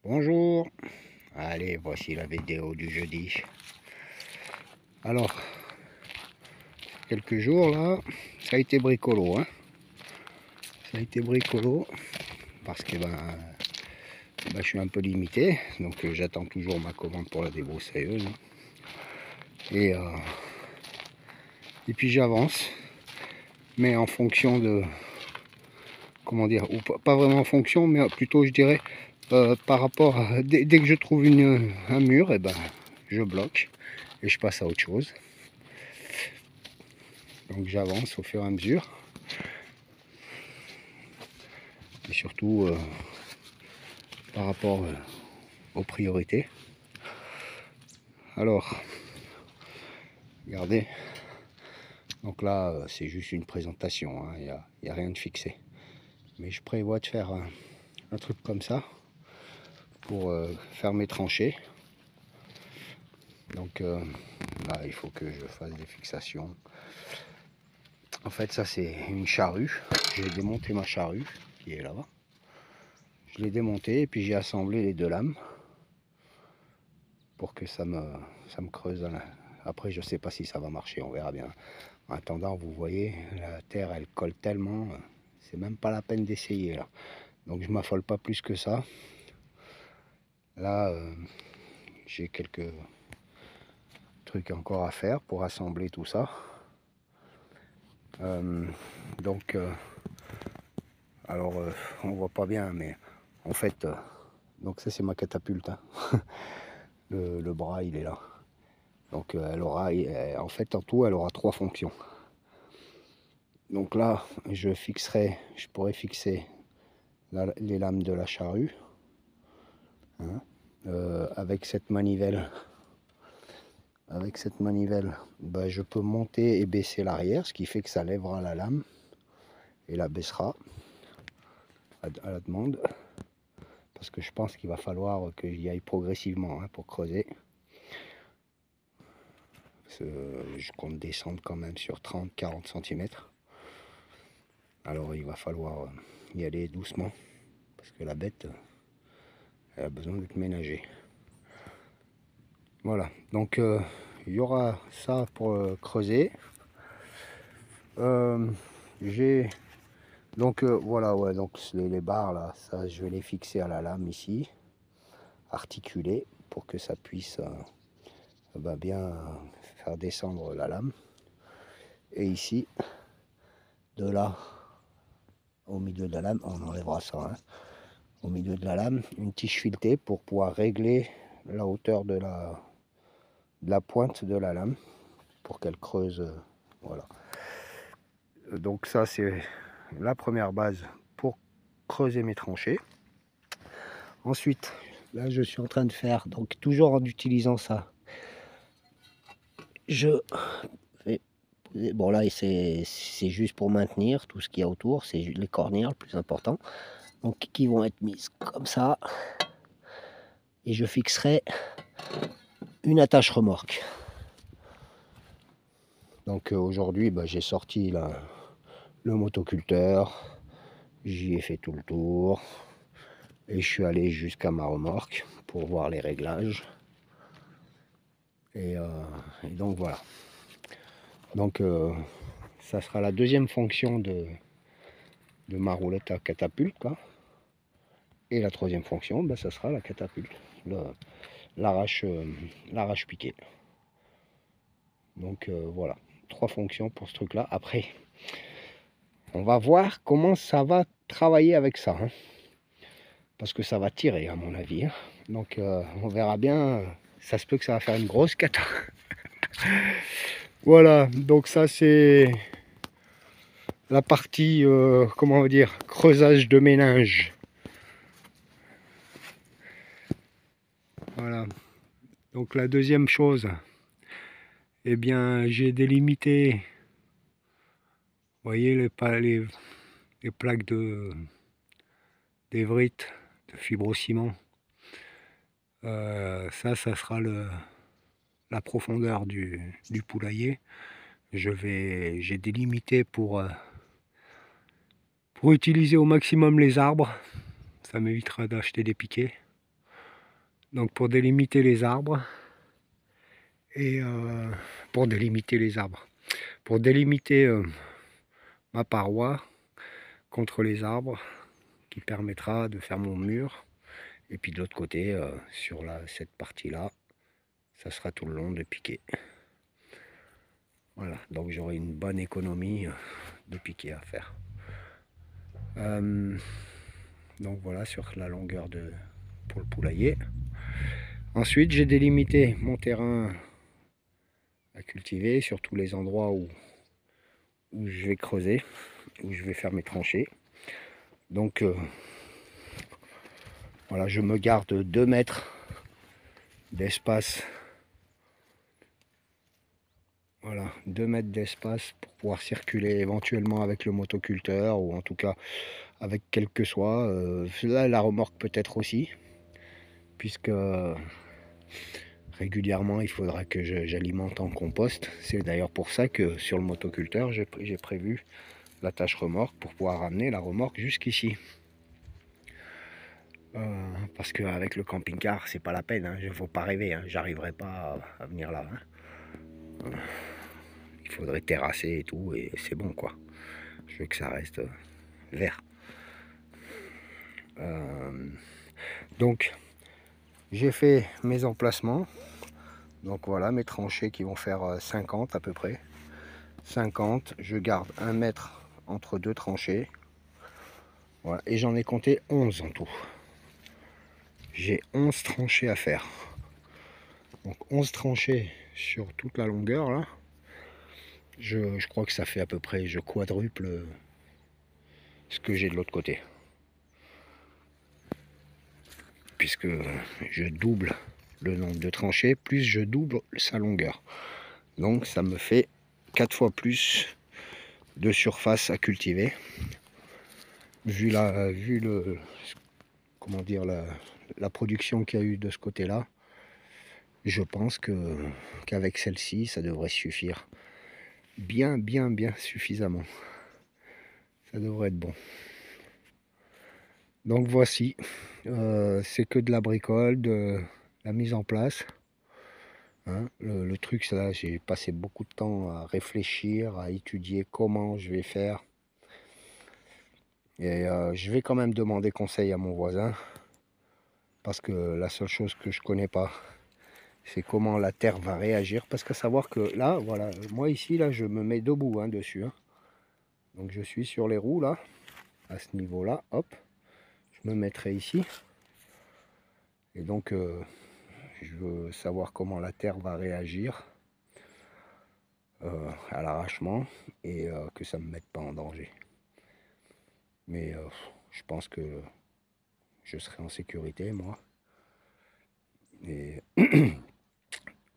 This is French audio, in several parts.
Bonjour, allez, voici la vidéo du jeudi. Alors, quelques jours là, ça a été bricolo, hein. Ça a été bricolo parce que je suis un peu limité, donc j'attends toujours ma commande pour la débroussailleuse. Et, et puis j'avance, mais en fonction de, comment dire, ou pas vraiment en fonction, mais plutôt je dirais par rapport à, dès que je trouve un mur, et je bloque et je passe à autre chose. Donc j'avance au fur et à mesure. Et surtout par rapport aux priorités. Alors, regardez. Donc là, c'est juste une présentation. Il n'y a rien de fixé. Mais je prévois de faire un truc comme ça pour faire mes tranchées. Donc là, il faut que je fasse des fixations. En fait, ça c'est une charrue. J'ai démonté ma charrue qui est là-bas. Je l'ai démontée et puis j'ai assemblé les deux lames pour que ça me creuse. Après, je sais pas si ça va marcher, on verra bien. En attendant, vous voyez, la terre elle colle tellement, c'est même pas la peine d'essayer là. Donc je m'affole pas plus que ça. Là, j'ai quelques trucs encore à faire pour assembler tout ça. On voit pas bien, mais en fait, donc ça c'est ma catapulte. Hein. Le bras il est là. Donc elle aura, en fait en tout elle aura 3 fonctions. Donc là je pourrais fixer les lames de la charrue, hein, avec cette manivelle. Avec cette manivelle, je peux monter et baisser l'arrière, ce qui fait que ça lèvera la lame et la baissera à la demande. Parce que je pense qu'il va falloir que j'y aille progressivement pour creuser. Je compte descendre quand même sur 30-40 cm. Alors il va falloir y aller doucement. Parce que la bête, elle a besoin d'être ménagée. Voilà, donc il y aura ça pour creuser. J'ai donc voilà, ouais, donc les barres là, ça je vais les fixer à la lame ici, articulées pour que ça puisse bien faire descendre la lame. Et ici, de là au milieu de la lame, on enlèvera ça, hein, au milieu de la lame, une tige filetée pour pouvoir régler la hauteur de la pointe de la lame pour qu'elle creuse, voilà. Donc ça c'est la première base pour creuser mes tranchées. Ensuite, là je suis en train de faire, donc toujours en utilisant ça, je vais poser, bon là c'est juste pour maintenir tout ce qu'il y a autour, c'est les cornières le plus important, donc qui vont être mises comme ça, et je fixerai une attache remorque. Donc aujourd'hui j'ai sorti le motoculteur, j'y ai fait tout le tour et je suis allé jusqu'à ma remorque pour voir les réglages. Et donc voilà. Donc ça sera la deuxième fonction de ma roulette à catapulte, quoi. Et la troisième fonction, ça sera la catapulte, l'arrache piqué. Donc voilà, 3 fonctions pour ce truc là. Après on va voir comment ça va travailler avec ça, hein. Parce que ça va tirer à mon avis, hein. Donc on verra bien, ça se peut que ça va faire une grosse cata. Voilà, donc ça c'est la partie, comment on va dire, creusage de méninge. Voilà, donc la deuxième chose, eh bien j'ai délimité, vous voyez les plaques d'évrite, de fibrociment. Ça sera la profondeur du poulailler. J'ai délimité pour utiliser au maximum les arbres. Ça m'évitera d'acheter des piquets. Donc pour délimiter les arbres, et pour délimiter ma paroi contre les arbres, qui permettra de faire mon mur. Et puis de l'autre côté, sur cette partie-là, ça sera tout le long de piquet. Voilà, donc j'aurai une bonne économie de piquet à faire. Donc voilà sur la longueur pour le poulailler. Ensuite, j'ai délimité mon terrain à cultiver sur tous les endroits où je vais creuser, où je vais faire mes tranchées. Donc voilà, je me garde 2 mètres d'espace. Voilà, 2 mètres d'espace pour pouvoir circuler éventuellement avec le motoculteur, ou en tout cas avec quel que soit. Là, la remorque peut-être aussi, puisque régulièrement il faudra que j'alimente en compost. C'est d'ailleurs pour ça que sur le motoculteur, j'ai prévu la tâche remorque pour pouvoir ramener la remorque jusqu'ici. Parce qu'avec le camping-car, c'est pas la peine, hein, il ne faut pas rêver, hein, j'arriverai pas à venir là. Hein. Il faudrait terrasser et tout, et c'est bon quoi. Je veux que ça reste vert. Donc, j'ai fait mes emplacements. Donc voilà, mes tranchées qui vont faire 50 à peu près. 50, je garde 1 mètre entre 2 tranchées. Voilà, et j'en ai compté 11 en tout. J'ai 11 tranchées à faire. Donc 11 tranchées sur toute la longueur là. Je crois que ça fait à peu près, je quadruple ce que j'ai de l'autre côté. Puisque je double le nombre de tranchées, plus je double sa longueur. Donc ça me fait 4 fois plus de surface à cultiver. Vu comment dire, la production qu'il y a eu de ce côté-là, je pense qu'avec celle-ci, ça devrait suffire. Bien suffisamment. Ça devrait être bon. Donc voici, c'est que de la bricole, de la mise en place. Hein, le truc, c'est là, j'ai passé beaucoup de temps à réfléchir, à étudier comment je vais faire. Et je vais quand même demander conseil à mon voisin, parce que la seule chose que je connais pas, c'est comment la terre va réagir. Parce qu'à savoir que là, voilà, moi ici, là, je me mets debout hein, dessus. Hein. Donc je suis sur les roues là, à ce niveau-là, hop, je me mettrai ici. Et donc je veux savoir comment la terre va réagir à l'arrachement, et que ça ne me mette pas en danger. Mais je pense que je serai en sécurité moi. Et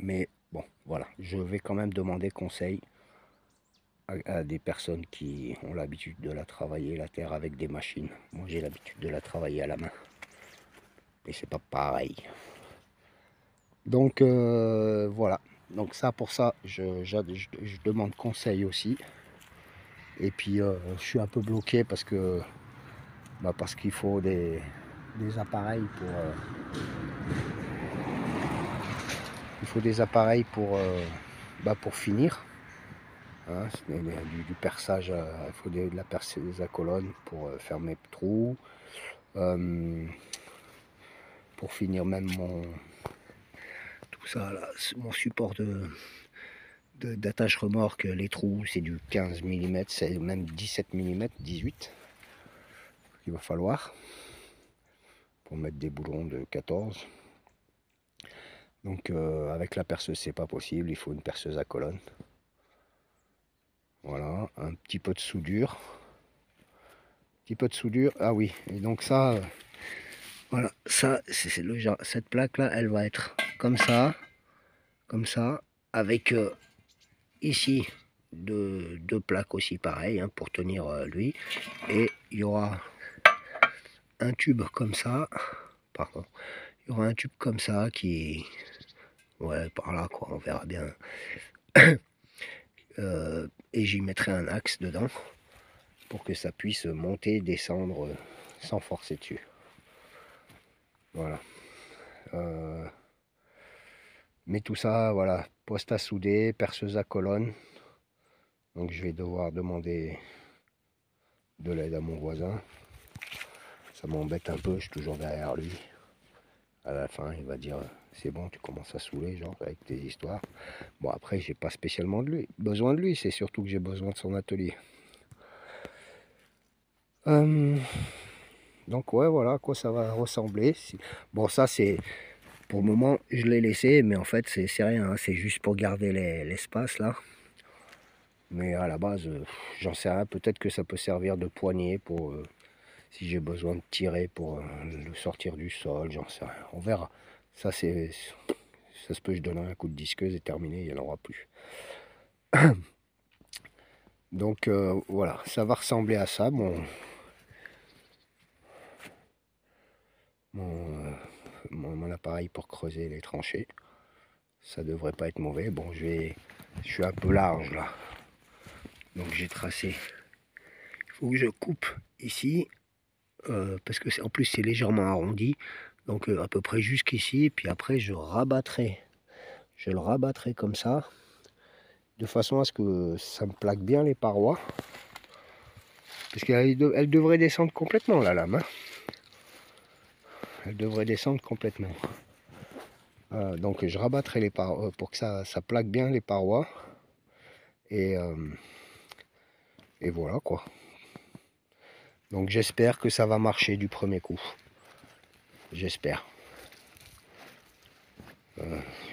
mais bon, voilà, je vais quand même demander conseil à des personnes qui ont l'habitude de la travailler, la terre, avec des machines. Moi, j'ai l'habitude de la travailler à la main. Et c'est pas pareil. Donc, voilà. Donc ça, pour ça, je demande conseil aussi. Et puis, je suis un peu bloqué parce que parce qu'il faut des appareils pour... il faut des appareils pour finir. Hein, du perçage, il faut de la perceuse à colonne pour faire mes trous. Pour finir même tout ça là, mon support d'attache remorque, les trous c'est du 15 mm, c'est même 17 mm, 18 il va falloir pour mettre des boulons de 14. Donc avec la perceuse c'est pas possible, il faut une perceuse à colonne. Voilà, un petit peu de soudure. Ah oui, et donc ça, voilà, ça c'est le genre, cette plaque là, elle va être comme ça, avec ici deux plaques aussi pareilles hein, pour tenir lui, et il y aura un tube comme ça, pardon, il y aura un tube comme ça qui, ouais, par là quoi, on verra bien. Et j'y mettrai un axe dedans pour que ça puisse monter, descendre sans forcer dessus. Voilà. Mais tout ça, voilà, poste à souder, perceuse à colonne. Donc je vais devoir demander de l'aide à mon voisin. Ça m'embête un peu, je suis toujours derrière lui. À la fin, il va dire c'est bon, tu commences à saouler, genre, avec tes histoires. Bon, après, j'ai pas spécialement besoin de lui, c'est surtout que j'ai besoin de son atelier. Donc, ouais, voilà à quoi ça va ressembler. Bon, ça, c'est pour le moment, je l'ai laissé, mais en fait, c'est rien, hein, c'est juste pour garder l'espace là. Mais à la base, j'en sais rien, peut-être que ça peut servir de poignée pour si j'ai besoin de tirer pour le sortir du sol, j'en sais rien. On verra. Ça, ça se peut, je donnerai un coup de disqueuse et terminé, il n'y en aura plus. Donc voilà, ça va ressembler à ça, mon appareil pour creuser les tranchées. Ça devrait pas être mauvais. Bon, je suis un peu large là. Donc j'ai tracé. Il faut que je coupe ici, parce que en plus c'est légèrement arrondi. Donc à peu près jusqu'ici, puis après je rabattrai. Je le rabattrai comme ça, de façon à ce que ça me plaque bien les parois. Parce qu'elle devrait descendre complètement la lame. Hein. Elle devrait descendre complètement. Donc je rabattrai les parois pour que ça plaque bien les parois. Et voilà quoi. Donc j'espère que ça va marcher du premier coup. J'espère.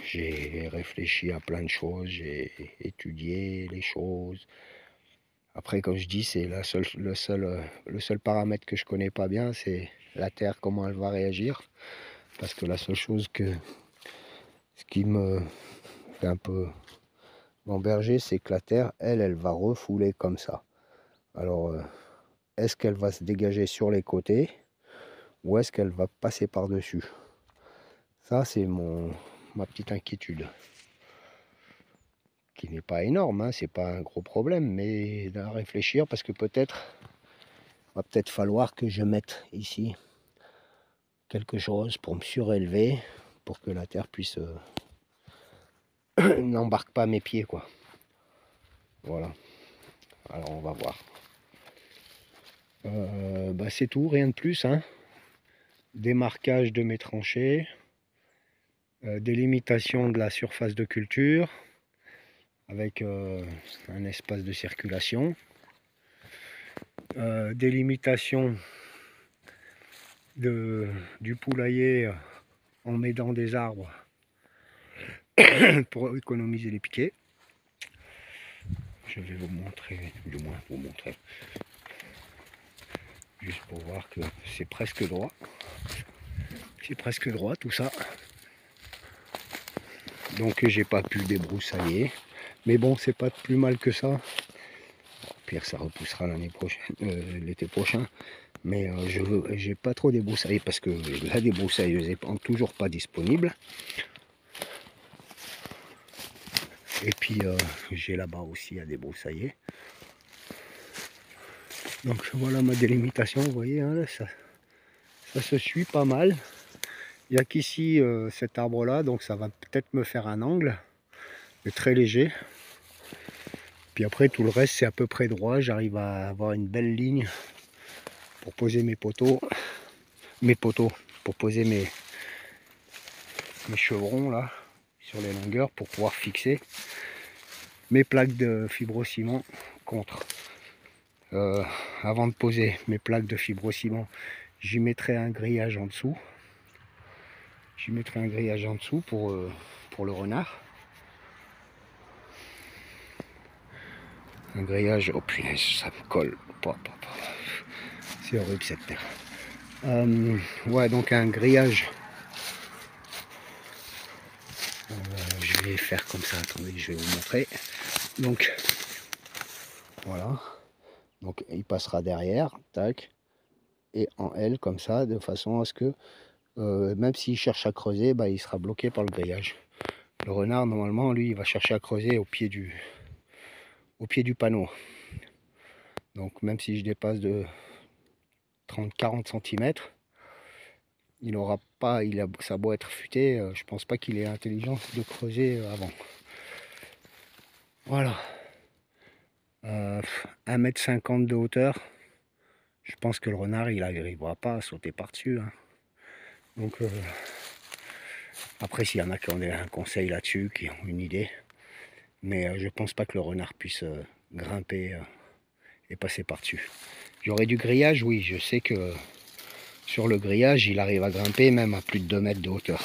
J'ai réfléchi à plein de choses, j'ai étudié les choses. Après, comme je dis, c'est le seul paramètre que je connais pas bien, c'est la Terre, comment elle va réagir. Parce que la seule chose ce qui me fait un peu m'emberger, c'est que la Terre, elle va refouler comme ça. Alors, est-ce qu'elle va se dégager sur les côtés ou est-ce qu'elle va passer par-dessus? Ça, c'est ma petite inquiétude. Qui n'est pas énorme, hein, c'est pas un gros problème, mais à réfléchir parce que va peut-être falloir que je mette ici quelque chose pour me surélever, pour que la terre puisse n'embarque pas mes pieds, quoi. Voilà. Alors on va voir. Bah, c'est tout, rien de plus, hein. Démarquage de mes tranchées, délimitation de la surface de culture avec un espace de circulation, délimitation du poulailler en mettant des arbres pour économiser les piquets. Je vais vous montrer, du moins vous montrer, juste pour voir que c'est presque droit. C'est presque droit tout ça. Donc j'ai pas pu débroussailler. Mais bon, c'est pas plus mal que ça. Pire, ça repoussera l'année prochaine, l'été prochain. Mais j'ai pas trop débroussaillé parce que la débroussailleuse n'est toujours pas disponible. Et puis j'ai là-bas aussi à débroussailler. Donc voilà ma délimitation, vous voyez, hein, là, ça se suit pas mal. Il n'y a qu'ici cet arbre là, donc ça va peut-être me faire un angle, mais très léger. Puis après tout le reste c'est à peu près droit, j'arrive à avoir une belle ligne pour poser mes poteaux, pour poser mes chevrons là, sur les longueurs, pour pouvoir fixer mes plaques de fibrociment contre. Avant de poser mes plaques de fibrociment, j'y mettrai un grillage en dessous. J'y mettrai un grillage en dessous pour le renard. Un grillage, oh punaise, ça me colle. C'est horrible cette terre. Ouais, donc un grillage. Je vais faire comme ça, attendez, je vais vous montrer. Donc, voilà. Donc, il passera derrière, tac, et en L comme ça, de façon à ce que, même s'il cherche à creuser, bah, il sera bloqué par le grillage. Le renard, normalement, lui, il va chercher à creuser au pied du panneau. Donc, même si je dépasse de 30-40 cm, il aura pas, ça a beau être futé, je pense pas qu'il ait l'intelligence de creuser avant. Voilà. 1,50 m de hauteur. Je pense que le renard, il n'arrivera pas à sauter par-dessus. Hein. Donc, après, s'il y en a qui ont un conseil là-dessus, qui ont une idée. Mais je pense pas que le renard puisse grimper et passer par-dessus. J'aurais du grillage, oui, je sais que sur le grillage, il arrive à grimper même à plus de 2 mètres de hauteur.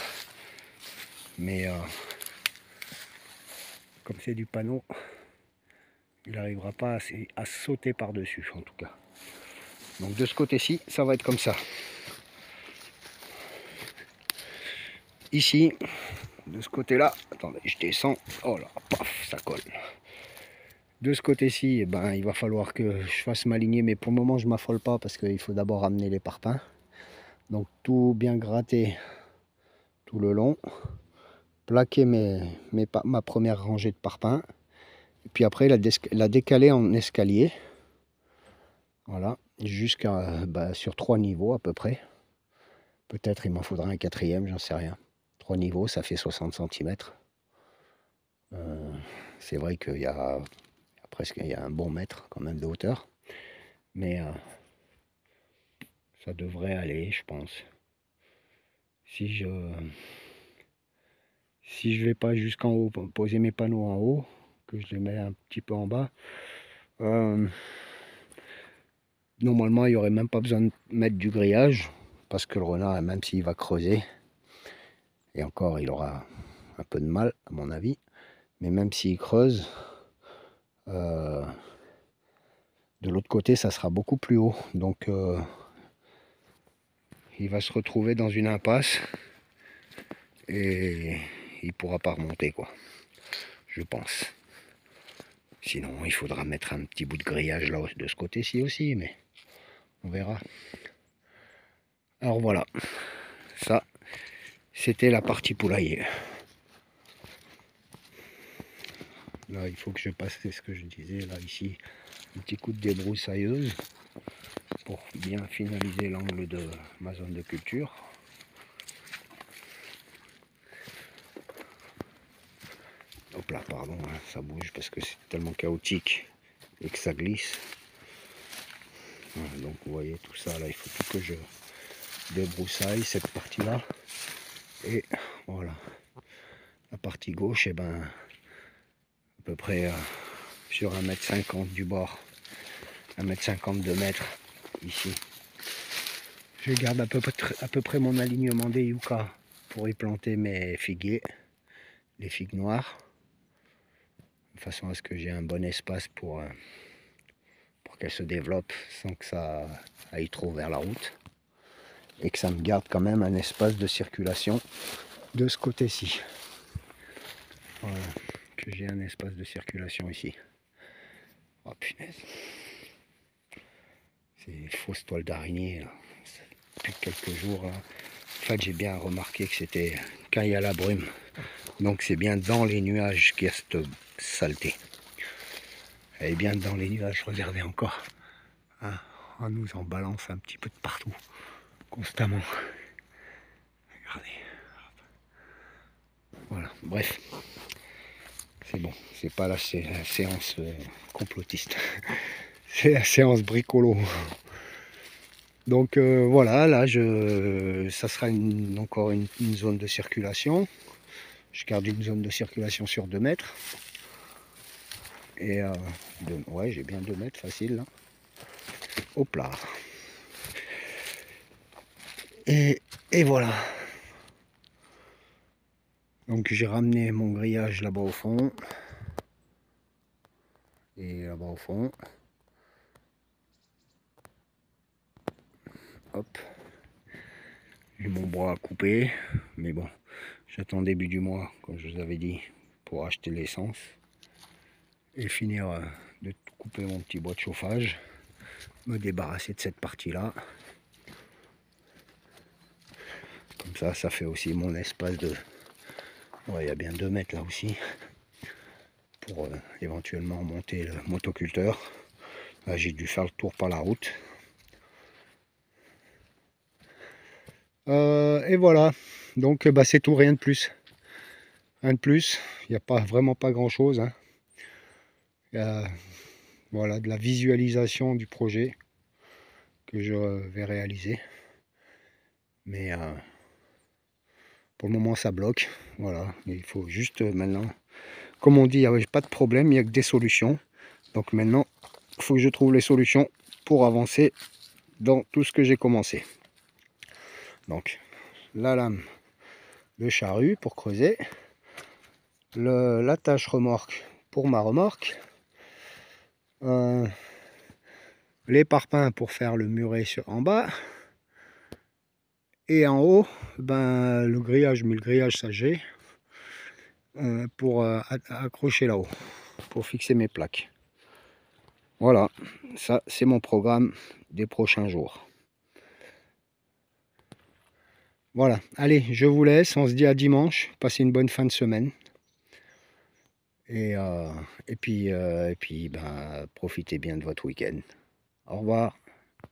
Mais comme c'est du panneau, il n'arrivera pas à sauter par-dessus, en tout cas. Donc de ce côté-ci, ça va être comme ça. Ici, de ce côté-là, attendez, je descends. Oh là, paf, ça colle. De ce côté-ci, eh ben, il va falloir que je fasse m'aligner, mais pour le moment, je ne m'affole pas parce qu'il faut d'abord amener les parpaings. Donc tout bien gratter tout le long, plaquer ma première rangée de parpaings, et puis après la décaler en escalier, voilà, jusqu'à sur 3 niveaux à peu près. Peut-être il m'en faudra un 4e, j'en sais rien. 3 niveaux, ça fait 60 cm. C'est vrai qu'il y a un bon mètre quand même de hauteur, mais ça devrait aller, je pense. Si je vais pas jusqu'en haut, poser mes panneaux en haut, que je les mets un petit peu en bas, normalement il n'y aurait même pas besoin de mettre du grillage, parce que le renard, même s'il va creuser, et encore il aura un peu de mal à mon avis, mais même s'il creuse, de l'autre côté ça sera beaucoup plus haut, donc il va se retrouver dans une impasse et il pourra pas remonter, quoi, je pense. Sinon il faudra mettre un petit bout de grillage là de ce côté-ci aussi, mais on verra. Alors voilà, ça c'était la partie poulailler. Là il faut que je passe, c'est ce que je disais là, ici un petit coup de débroussailleuse pour bien finaliser l'angle de ma zone de culture. Hop là, pardon, hein, ça bouge parce que c'est tellement chaotique et que ça glisse. Voilà, donc vous voyez tout ça là, il faut tout que je débroussaille cette partie là. Et voilà, la partie gauche, et ben à peu près sur 1,50 m du bord, 1,50 m, 2 mètres ici. Je garde à peu près mon alignement des yuccas pour y planter mes figuiers, les figues noires, de façon à ce que j'ai un bon espace pour qu'elles se développent sans que ça aille trop vers la route, et que ça me garde quand même un espace de circulation de ce côté-ci. Voilà, que j'ai un espace de circulation ici. Oh punaise, c'est une fausse toile d'araignée depuis quelques jours là. En fait, j'ai bien remarqué que c'était quand il y a la brume, donc c'est bien dans les nuages qu'il y a cette saleté. Elle est bien dans les nuages, regardez encore, hein, on nous en balance un petit peu de partout constamment. Regardez, voilà, bref, c'est bon, c'est pas la séance complotiste, c'est la séance bricolo. Donc voilà, là ça sera encore une zone de circulation. Je garde une zone de circulation sur 2 mètres. Et ouais, j'ai bien 2 mètres facile là. Hop là. Et voilà. Donc j'ai ramené mon grillage là-bas au fond. Et là-bas au fond. Hop. J'ai mon bois à couper. Mais bon, j'attends début du mois, comme je vous avais dit, pour acheter l'essence. Et finir de couper mon petit bois de chauffage. Me débarrasser de cette partie-là. Comme ça fait aussi mon espace de... Ouais, il y a bien 2 mètres là aussi. Pour éventuellement monter le motoculteur. Là, j'ai dû faire le tour par la route. Et voilà, donc bah, c'est tout, rien de plus. Rien de plus, il n'y a pas vraiment pas grand chose, hein. Il y a, voilà, de la visualisation du projet que je vais réaliser. Mais pour le moment ça bloque. Voilà, il faut juste maintenant, comme on dit, il n'y avait pas de problème, il n'y a que des solutions. Donc maintenant, il faut que je trouve les solutions pour avancer dans tout ce que j'ai commencé. Donc la lame de charrue pour creuser, l'attache remorque pour ma remorque, les parpaings pour faire le muret en bas, et en haut, ben, le grillage, mais le grillage ça j'ai, pour accrocher là-haut, pour fixer mes plaques. Voilà, ça c'est mon programme des prochains jours. Voilà, allez, je vous laisse, on se dit à dimanche, passez une bonne fin de semaine. Et puis ben, profitez bien de votre week-end. Au revoir.